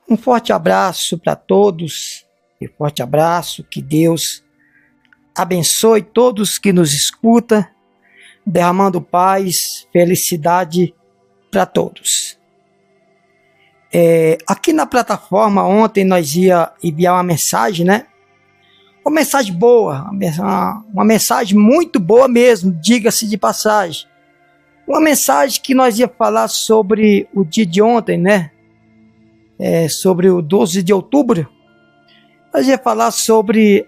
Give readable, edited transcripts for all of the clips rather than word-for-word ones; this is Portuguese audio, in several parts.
Um forte abraço para todos, e forte abraço, que Deus abençoe todos que nos escutam, derramando paz, felicidade para todos. Aqui na plataforma, ontem nós ia enviar uma mensagem, né? Uma mensagem boa, uma mensagem muito boa mesmo, diga-se de passagem. Uma mensagem que nós ia falar sobre o dia de ontem, né? Sobre o 12 de outubro. Nós ia falar sobre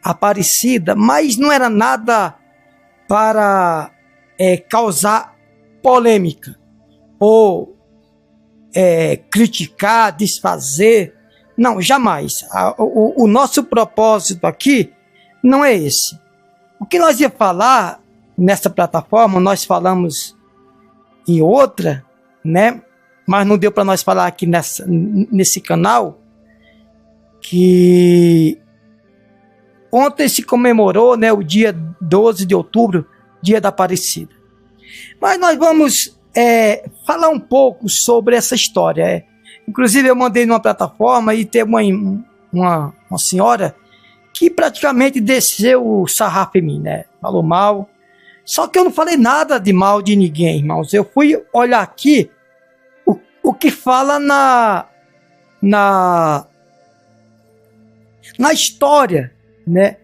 Aparecida, mas não era nada para causar polêmica ou criticar, desfazer. Não, jamais. O nosso propósito aqui não é esse. O que nós ia falar nessa plataforma, nós falamos em outra, né? Mas não deu para nós falar aqui nesse canal, que ontem se comemorou, né, o dia 12 de outubro, dia da Aparecida. Mas nós vamos falar um pouco sobre essa história. Inclusive eu mandei numa plataforma e teve uma senhora que praticamente desceu o sarrafo em mim, né? Falou mal. Só que eu não falei nada de mal de ninguém, irmãos. Eu fui olhar aqui o que fala na história, né?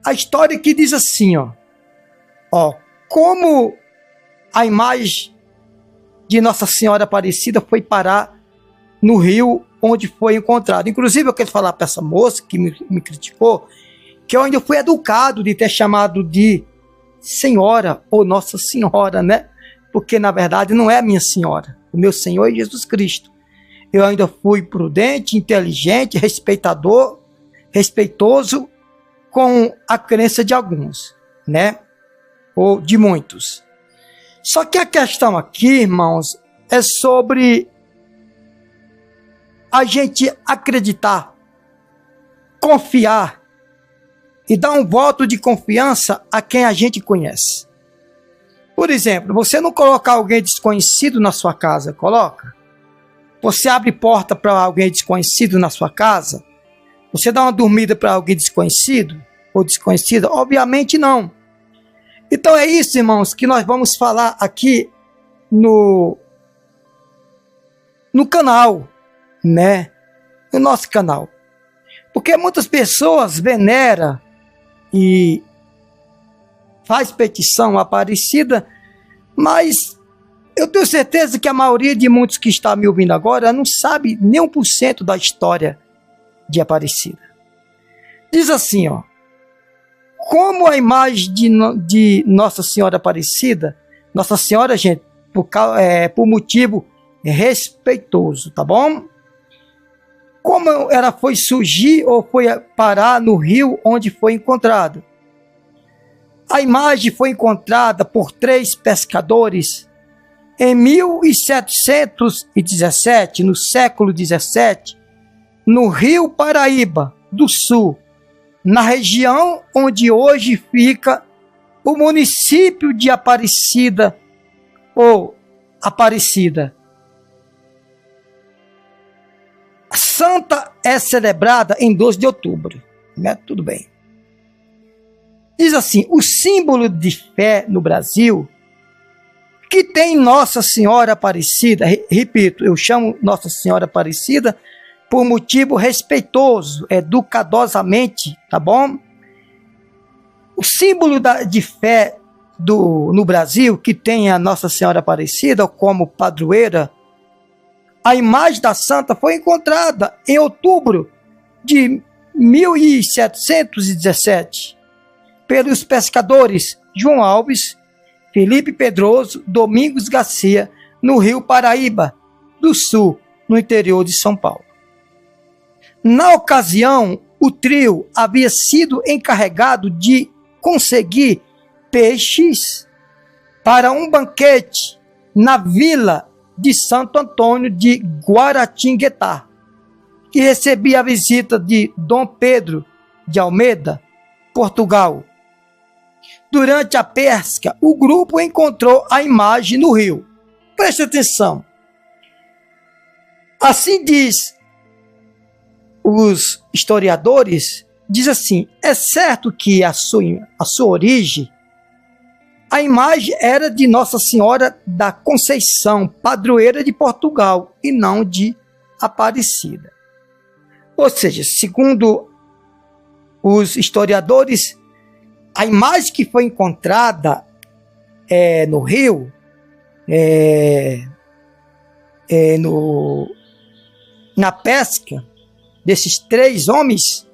A história que diz assim, ó, como a imagem de Nossa Senhora Aparecida foi parar no rio onde foi encontrada. Inclusive eu quero falar para essa moça que me criticou, que eu ainda fui educado de ter chamado de senhora ou Nossa Senhora, né? Porque na verdade não é a minha senhora, o meu Senhor é Jesus Cristo. Eu ainda fui prudente, inteligente, respeitoso com a crença de alguns, né? Ou de muitos. Só que a questão aqui, irmãos, é sobre a gente acreditar, confiar e dar um voto de confiança a quem a gente conhece. Por exemplo, você não colocar alguém desconhecido na sua casa, coloca? Você abre porta para alguém desconhecido na sua casa? Você dá uma dormida para alguém desconhecido ou desconhecida? Obviamente não. Então é isso, irmãos, que nós vamos falar aqui no canal, né? No nosso canal. Porque muitas pessoas veneram e faz petição à Aparecida, mas eu tenho certeza que a maioria de muitos que está me ouvindo agora não sabe nem 1% da história de Aparecida. Diz assim, ó: como a imagem de Nossa Senhora Aparecida, Nossa Senhora, gente, por motivo respeitoso, tá bom? Como ela foi surgir ou foi parar no rio onde foi encontrada? A imagem foi encontrada por 3 pescadores em 1717, no século 17, no Rio Paraíba do Sul, na região onde hoje fica o município de Aparecida ou Aparecida. A santa é celebrada em 12 de outubro, né? Tudo bem. Diz assim: o símbolo de fé no Brasil, que tem Nossa Senhora Aparecida, repito, eu chamo Nossa Senhora Aparecida por motivo respeitoso, educadosamente, tá bom? O símbolo de fé no Brasil, que tem a Nossa Senhora Aparecida como padroeira, a imagem da santa foi encontrada em outubro de 1717 pelos pescadores João Alves, Felipe Pedroso, Domingos Garcia, no Rio Paraíba do Sul, no interior de São Paulo. Na ocasião, o trio havia sido encarregado de conseguir peixes para um banquete na vila de Santo Antônio de Guaratinguetá, que recebia a visita de Dom Pedro de Almeida, Portugal. Durante a pesca, o grupo encontrou a imagem no rio. Preste atenção. Assim diz os historiadores dizem assim: é certo que a sua origem, a imagem era de Nossa Senhora da Conceição, padroeira de Portugal, e não de Aparecida. Ou seja, segundo os historiadores, a imagem que foi encontrada no rio, na pesca desses 3 homens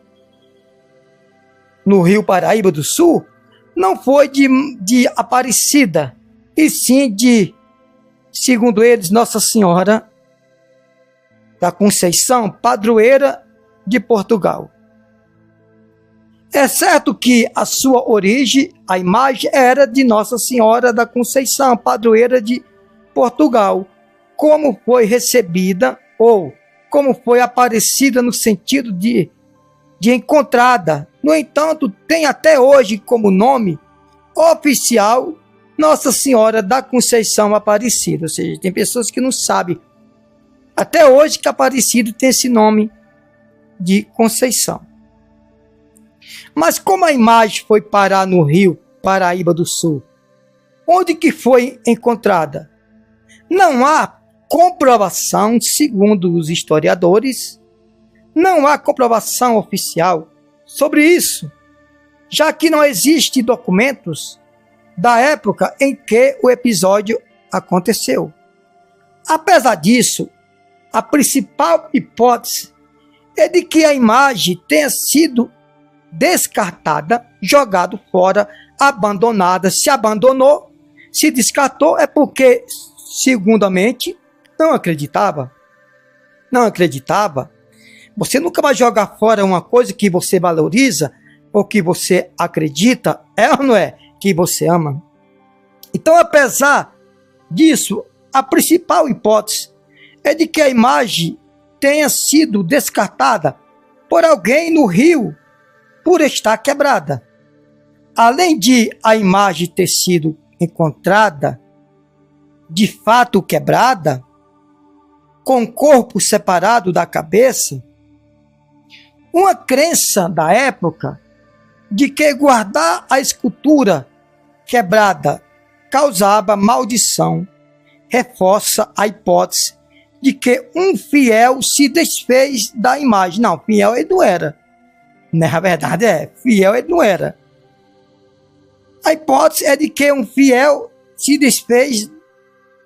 no rio Paraíba do Sul, não foi de Aparecida, e sim de, segundo eles, Nossa Senhora da Conceição, padroeira de Portugal. É certo que a sua origem, a imagem, era de Nossa Senhora da Conceição, padroeira de Portugal. Como foi recebida, ou como foi aparecida no sentido de encontrada. No entanto, tem até hoje como nome oficial Nossa Senhora da Conceição Aparecida. Ou seja, tem pessoas que não sabem até hoje que Aparecida tem esse nome de Conceição. Mas como a imagem foi parar no rio Paraíba do Sul, onde que foi encontrada? Não há comprovação, segundo os historiadores, não há comprovação oficial sobre isso, já que não existem documentos da época em que o episódio aconteceu. Apesar disso, a principal hipótese é de que a imagem tenha sido descartada, jogada fora, abandonada. Se abandonou, se descartou, é porque, segundamente, não acreditava. Você nunca vai jogar fora uma coisa que você valoriza ou que você acredita, é ou não é? Que você ama. Então, apesar disso, a principal hipótese é de que a imagem tenha sido descartada por alguém no rio por estar quebrada. Além de a imagem ter sido encontrada de fato quebrada, com o corpo separado da cabeça, uma crença da época de que guardar a escultura quebrada causava maldição, reforça a hipótese de que um fiel se desfez da imagem. Não, fiel ele não era. Na verdade fiel ele não era. A hipótese é de que um fiel se desfez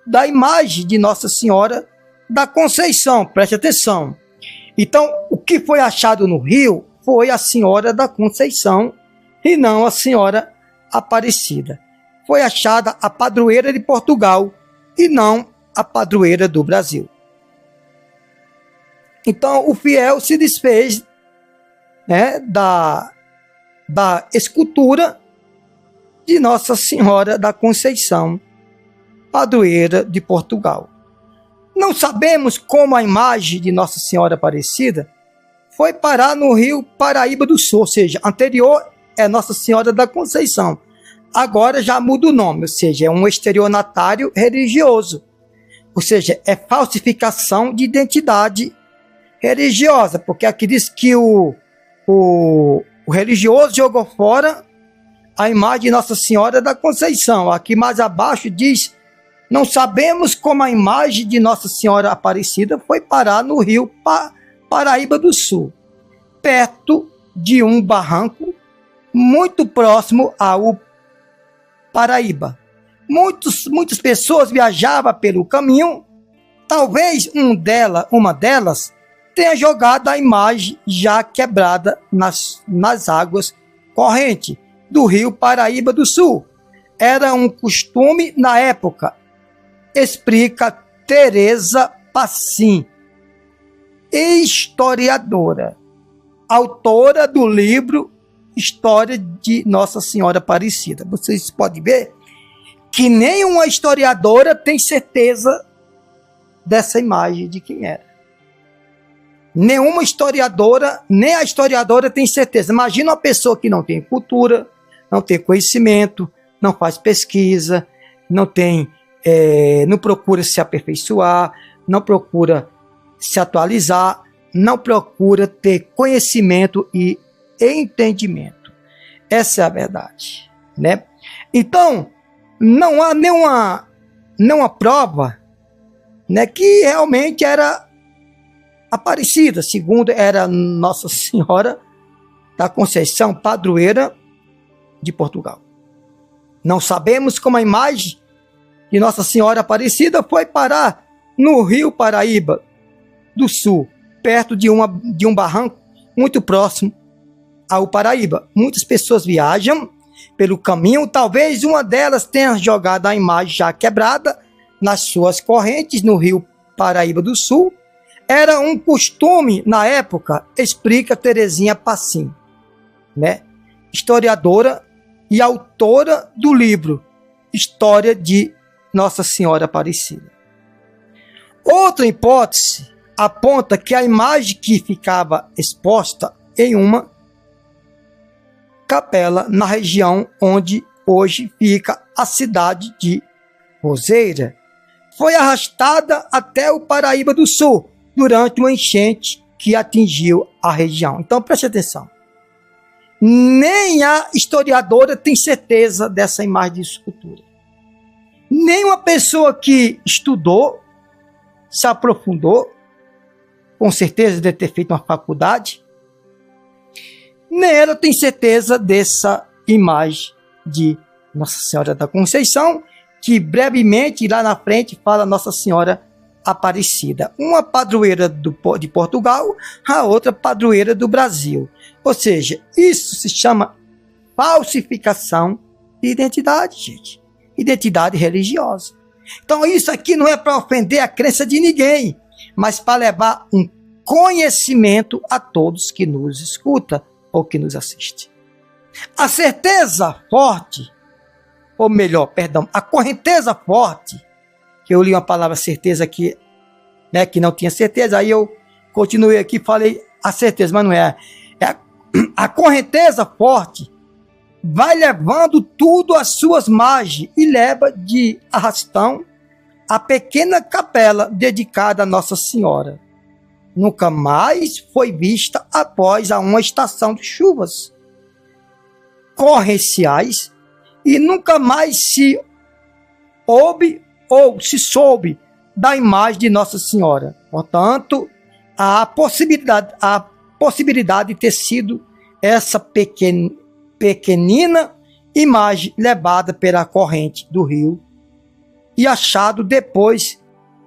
da imagem de Nossa Senhora da Conceição. Preste atenção. Então, o que foi achado no rio foi a Senhora da Conceição e não a Senhora Aparecida. Foi achada a padroeira de Portugal e não a padroeira do Brasil. Então, o fiel se desfez, da escultura de Nossa Senhora da Conceição, padroeira de Portugal. Não sabemos como a imagem de Nossa Senhora Aparecida foi parar no rio Paraíba do Sul, ou seja, anterior é Nossa Senhora da Conceição. Agora já muda o nome, ou seja, é um estelionatário religioso. Ou seja, é falsificação de identidade religiosa, porque aqui diz que o religioso jogou fora a imagem de Nossa Senhora da Conceição. Aqui mais abaixo diz: não sabemos como a imagem de Nossa Senhora Aparecida foi parar no rio Paraíba do Sul, perto de um barranco muito próximo ao Paraíba. Muitas pessoas viajavam pelo caminho. Talvez uma delas tenha jogado a imagem já quebrada nas águas correntes do rio Paraíba do Sul. Era um costume na época, explica Teresa Passim, historiadora, autora do livro História de Nossa Senhora Aparecida. Vocês podem ver que nenhuma historiadora tem certeza dessa imagem de quem era. Nenhuma historiadora, nem a historiadora tem certeza. Imagina uma pessoa que não tem cultura, não tem conhecimento, não faz pesquisa, não procura se aperfeiçoar, não procura se atualizar, não procura ter conhecimento e entendimento. Essa é a verdade, né? Então, não há nenhuma prova, né, que realmente era Aparecida, segundo era Nossa Senhora da Conceição, padroeira de Portugal. Não sabemos como a imagem de Nossa Senhora Aparecida foi parar no Rio Paraíba do Sul, perto de um barranco muito próximo ao Paraíba. Muitas pessoas viajam pelo caminho, talvez uma delas tenha jogado a imagem já quebrada nas suas correntes no Rio Paraíba do Sul. Era um costume na época, explica Terezinha Passim, né? Historiadora e autora do livro História de Nossa Senhora Aparecida. Outra hipótese aponta que a imagem que ficava exposta em uma capela na região onde hoje fica a cidade de Roseira foi arrastada até o Paraíba do Sul durante uma enchente que atingiu a região. Então preste atenção. Nem a historiadora tem certeza dessa imagem de escultura. Nem uma pessoa que estudou, se aprofundou, com certeza deve ter feito uma faculdade, nem ela tem certeza dessa imagem de Nossa Senhora da Conceição, que brevemente lá na frente fala Nossa Senhora Aparecida. Uma padroeira de Portugal, a outra padroeira do Brasil. Ou seja, isso se chama falsificação de identidade, gente. Identidade religiosa. Então isso aqui não é para ofender a crença de ninguém, mas para levar um conhecimento a todos que nos escutam ou que nos assistem. A certeza forte, ou melhor, perdão, a correnteza forte, que eu li uma palavra certeza aqui, né, que não tinha certeza, aí eu continuei aqui e falei a certeza, mas não é. A correnteza forte vai levando tudo às suas margens e leva de arrastão a pequena capela dedicada a Nossa Senhora. Nunca mais foi vista após uma estação de chuvas torrenciais e nunca mais se houve ou se soube da imagem de Nossa Senhora. Portanto, a possibilidade de ter sido essa pequenina imagem levada pela corrente do rio e achado depois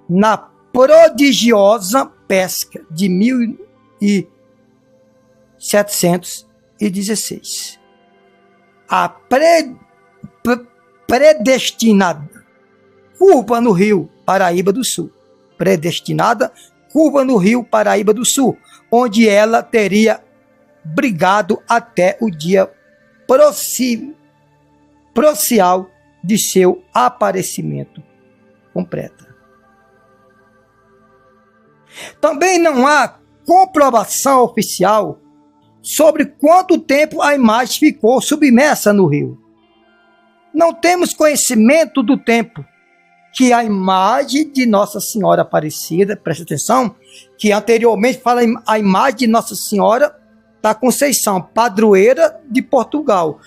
na prodigiosa pesca de 1716. A predestinada curva no Rio Paraíba do Sul. Predestinada curva no Rio Paraíba do Sul, onde ela teria brigado até o dia crucial de seu aparecimento completo. Também não há comprovação oficial sobre quanto tempo a imagem ficou submersa no rio. Não temos conhecimento do tempo que a imagem de Nossa Senhora Aparecida, preste atenção, que anteriormente fala a imagem de Nossa Senhora da Conceição, padroeira de Portugal.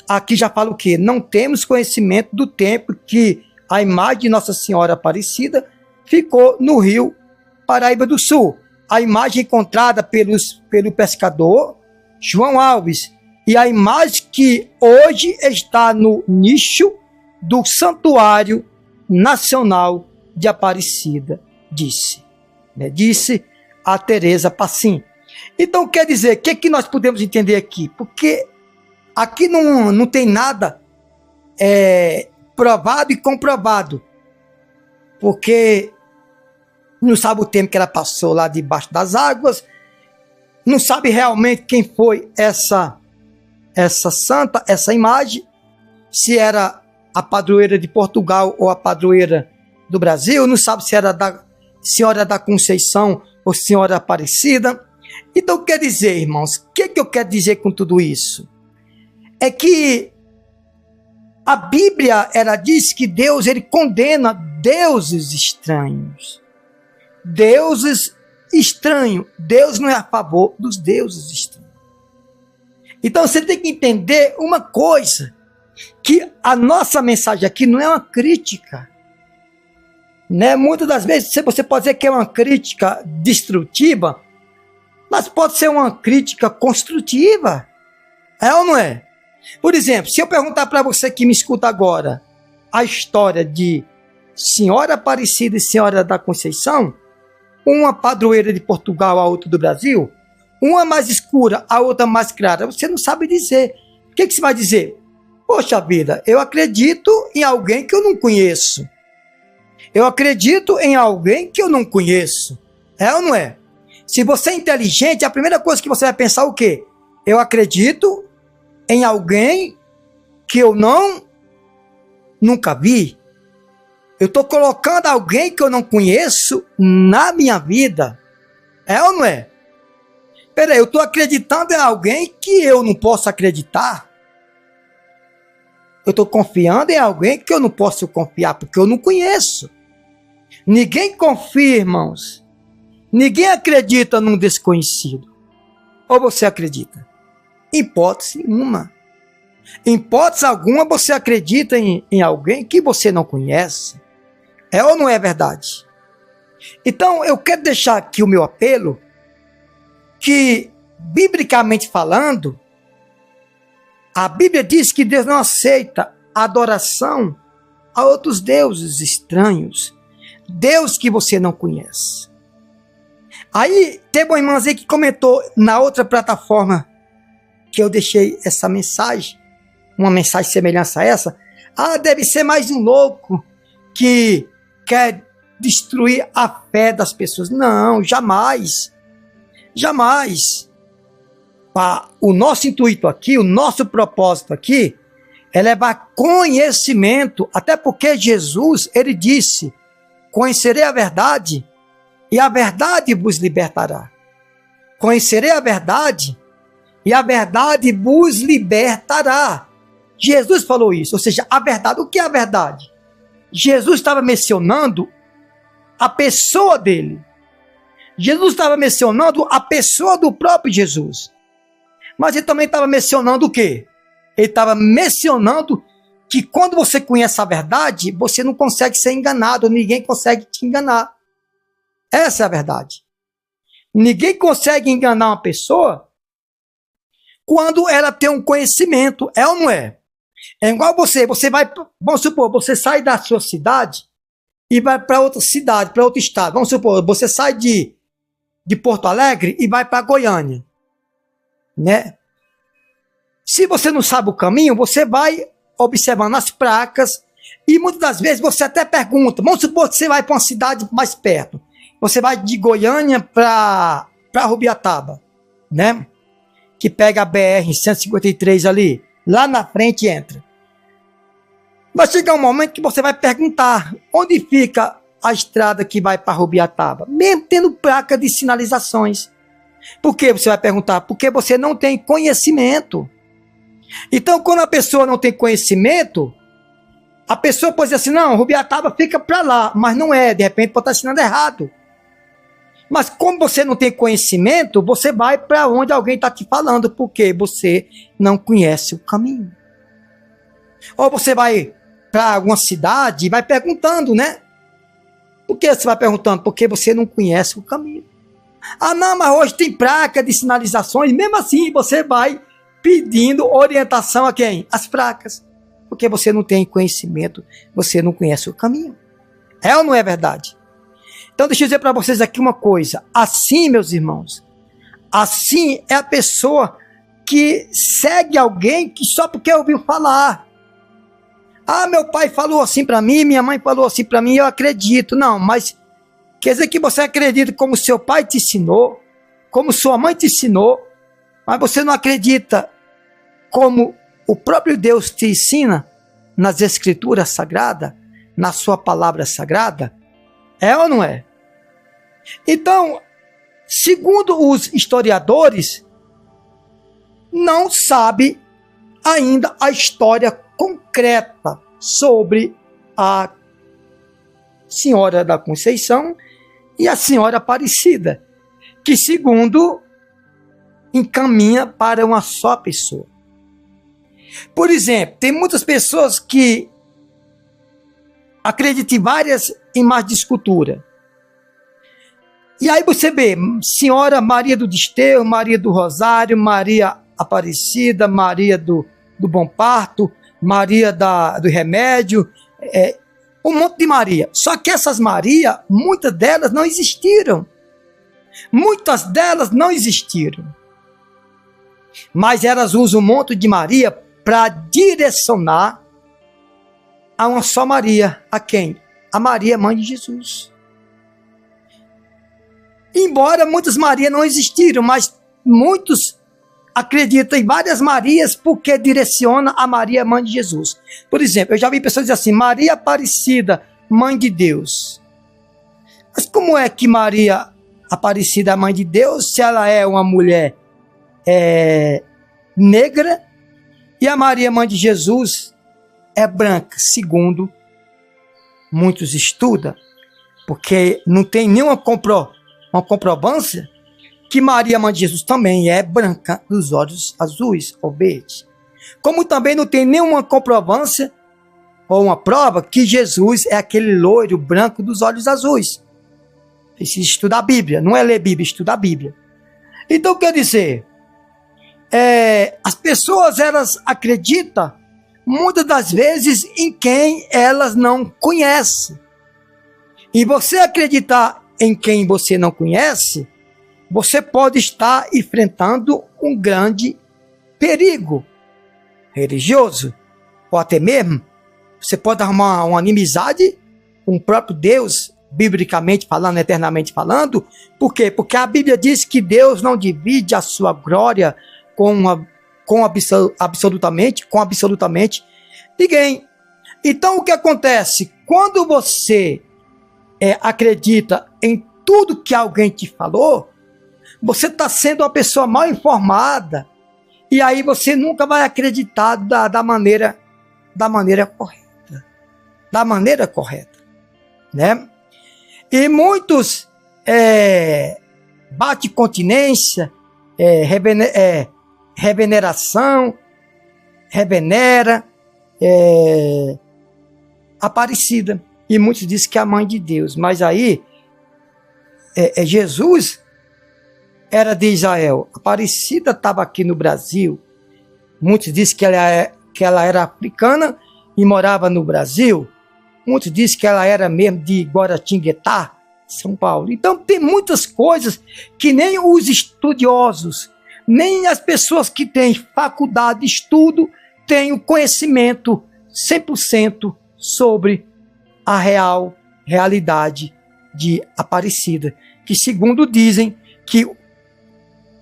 Aqui já fala o quê? Não temos conhecimento do tempo que a imagem de Nossa Senhora Aparecida ficou no rio Paraíba do Sul. A imagem encontrada pelo pescador João Alves e a imagem que hoje está no nicho do Santuário Nacional de Aparecida, disse a Tereza Passim. Então quer dizer, o que nós podemos entender aqui? Porque aqui não tem nada provado e comprovado, porque não sabe o tempo que ela passou lá debaixo das águas, não sabe realmente quem foi essa santa, essa imagem, se era a padroeira de Portugal ou a padroeira do Brasil, não sabe se era da Senhora da Conceição ou Senhora Aparecida. Então quer dizer, irmãos, o que eu quero dizer com tudo isso? É que a Bíblia, ela diz que Deus, ele condena deuses estranhos. Deuses estranho. Deus não é a favor dos deuses estranhos. Então você tem que entender uma coisa, que a nossa mensagem aqui não é uma crítica. Né? Muitas das vezes você pode dizer que é uma crítica destrutiva, mas pode ser uma crítica construtiva. É ou não é? Por exemplo, se eu perguntar para você que me escuta agora a história de Senhora Aparecida e Senhora da Conceição, uma padroeira de Portugal, a outra do Brasil, uma mais escura, a outra mais clara, você não sabe dizer. O que você vai dizer? Poxa vida, eu acredito em alguém que eu não conheço. Eu acredito em alguém que eu não conheço. É ou não é? Se você é inteligente, a primeira coisa que você vai pensar é o quê? Eu acredito em alguém que eu nunca vi. Eu estou colocando alguém que eu não conheço na minha vida. É ou não é? Peraí, eu estou acreditando em alguém que eu não posso acreditar. Eu estou confiando em alguém que eu não posso confiar, porque eu não conheço. Ninguém confia, irmãos. Ninguém acredita num desconhecido. Ou você acredita? Hipótese uma. Em hipótese alguma, você acredita em alguém que você não conhece. É ou não é verdade? Então, eu quero deixar aqui o meu apelo, que, biblicamente falando, a Bíblia diz que Deus não aceita adoração a outros deuses estranhos, Deus que você não conhece. Aí, tem uma irmãzinha que comentou na outra plataforma que eu deixei essa mensagem, uma mensagem semelhante a essa. Ah, deve ser mais um louco que quer destruir a fé das pessoas. Não, jamais. Jamais. O nosso intuito aqui, o nosso propósito aqui, é levar conhecimento, até porque Jesus, ele disse, conhecerei a verdade, e a verdade vos libertará. Conhecerei a verdade, e a verdade vos libertará. Jesus falou isso, ou seja, a verdade. O que é a verdade? Jesus estava mencionando a pessoa dele. Jesus estava mencionando a pessoa do próprio Jesus. Mas ele também estava mencionando o quê? Ele estava mencionando que quando você conhece a verdade, você não consegue ser enganado, ninguém consegue te enganar. Essa é a verdade. Ninguém consegue enganar uma pessoa quando ela tem um conhecimento, é ou não é? É igual você vai, vamos supor, você sai da sua cidade e vai para outra cidade, para outro estado. Vamos supor, você sai de Porto Alegre e vai para Goiânia, né? Se você não sabe o caminho, você vai observando as placas e muitas das vezes você até pergunta. Vamos supor que você vai para uma cidade mais perto. Você vai de Goiânia para Rubiataba, né? Que pega a BR-153 ali, lá na frente entra. Vai chegar um momento que você vai perguntar onde fica a estrada que vai para Rubiataba, mesmo tendo placa de sinalizações. Por que você vai perguntar? Porque você não tem conhecimento. Então, quando a pessoa não tem conhecimento, a pessoa pode dizer assim, não, Rubiataba fica para lá, mas não é, de repente pode estar assinando errado. Mas como você não tem conhecimento, você vai para onde alguém está te falando, porque você não conhece o caminho. Ou você vai para alguma cidade e vai perguntando, né? Por que você vai perguntando? Porque você não conhece o caminho. Ah, não, mas hoje tem placa de sinalizações, mesmo assim você vai pedindo orientação a quem? As placas. Porque você não tem conhecimento, você não conhece o caminho. É ou não é verdade? Então deixa eu dizer para vocês aqui uma coisa. Assim, meus irmãos, assim é a pessoa que segue alguém que só porque ouviu falar. Ah, meu pai falou assim para mim, minha mãe falou assim para mim, eu acredito. Não, mas quer dizer que você acredita como seu pai te ensinou, como sua mãe te ensinou, mas você não acredita como o próprio Deus te ensina nas Escrituras Sagradas, na sua palavra sagrada? É ou não é? Então, segundo os historiadores, não sabe ainda a história concreta sobre a Senhora da Conceição e a Senhora Aparecida. que segundo encaminha para uma só pessoa. Por exemplo, tem muitas pessoas que acreditam em várias imagens de escultura. E aí você vê Senhora Maria do Desterro, Maria do Rosário, Maria Aparecida, Maria do Bom Parto, Maria do Remédio, um monte de Maria. Só que essas Maria, muitas delas não existiram. Muitas delas não existiram. Mas elas usam um monte de Maria para direcionar a uma só Maria. A quem? A Maria, mãe de Jesus. Embora muitas Marias não existiram, mas muitos acreditam em várias Marias porque direciona a Maria, mãe de Jesus. Por exemplo, eu já vi pessoas dizer assim, Maria Aparecida, mãe de Deus. Mas como é que Maria Aparecida é mãe de Deus se ela é uma mulher negra e a Maria, mãe de Jesus, é branca, segundo muitos estudam, porque não tem nenhuma comprovância que Maria, mãe de Jesus, também é branca dos olhos azuis ou verdes. Como também não tem nenhuma comprovância ou uma prova que Jesus é aquele loiro branco dos olhos azuis. Precisa estudar a Bíblia, não é ler Bíblia, estudar a Bíblia. Então quer dizer, as pessoas elas acreditam muitas das vezes em quem elas não conhecem. E você acreditar em quem você não conhece, você pode estar enfrentando um grande perigo religioso, ou até mesmo você pode arrumar uma inimizade com o próprio Deus, biblicamente falando, eternamente falando. Por quê? Porque a Bíblia diz que Deus não divide a sua glória com absolutamente ninguém. Então o que acontece? Quando você acredita em tudo que alguém te falou, você está sendo uma pessoa mal informada, e aí você nunca vai acreditar da maneira correta. Da maneira correta. Né? E muitos bate continência, reveneração, revenera, Aparecida. E muitos dizem que é a mãe de Deus. Mas aí, Jesus era de Israel. Aparecida estava aqui no Brasil. Muitos dizem que ela era africana e morava no Brasil. Muitos dizem que ela era mesmo de Guaratinguetá, São Paulo. Então tem muitas coisas que nem os estudiosos, nem as pessoas que têm faculdade de estudo têm o conhecimento 100% sobre a realidade de Aparecida, que segundo dizem que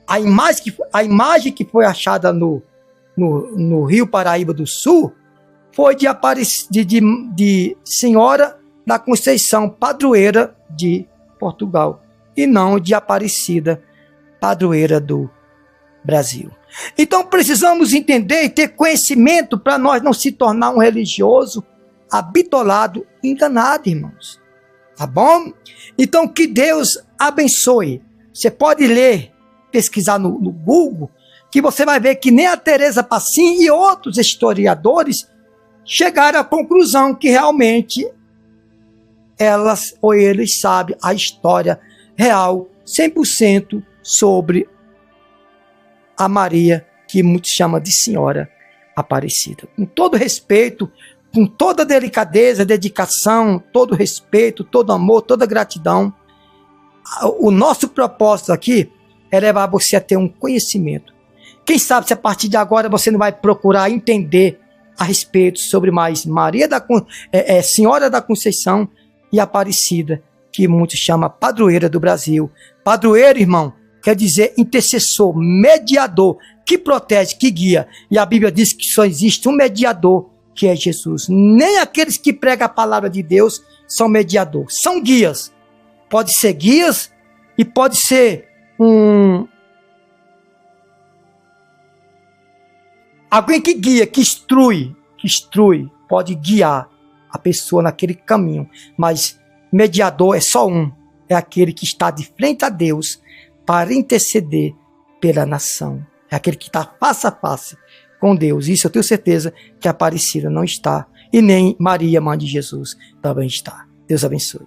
a imagem que foi achada no Rio Paraíba do Sul foi de Senhora da Conceição, padroeira de Portugal, e não de Aparecida, padroeira do Brasil. Então precisamos entender e ter conhecimento para nós não se tornar um religioso habitolado, enganado, irmãos. Tá bom? Então que Deus abençoe. Você pode ler, pesquisar no Google, que você vai ver que nem a Teresa Passim e outros historiadores chegaram à conclusão que realmente elas ou eles sabem a história real, 100% sobre a Maria, que muitos chamam de Senhora Aparecida. Com todo respeito, com toda delicadeza, dedicação, todo respeito, todo amor, toda gratidão, o nosso propósito aqui é levar você a ter um conhecimento. Quem sabe se a partir de agora você não vai procurar entender a respeito sobre mais Maria Senhora da Conceição e Aparecida, que muitos chamam padroeira do Brasil. Padroeiro, irmão, quer dizer intercessor, mediador, que protege, que guia. E a Bíblia diz que só existe um mediador, que é Jesus. Nem aqueles que pregam a palavra de Deus são mediadores, são guias. Pode ser guias e pode ser alguém que guia, que instrui, pode guiar a pessoa naquele caminho. Mas mediador é só um, é aquele que está de frente a Deus, para interceder pela nação. É aquele que está face a face com Deus. Isso eu tenho certeza que a Aparecida não está. E nem Maria, mãe de Jesus, também está. Deus abençoe.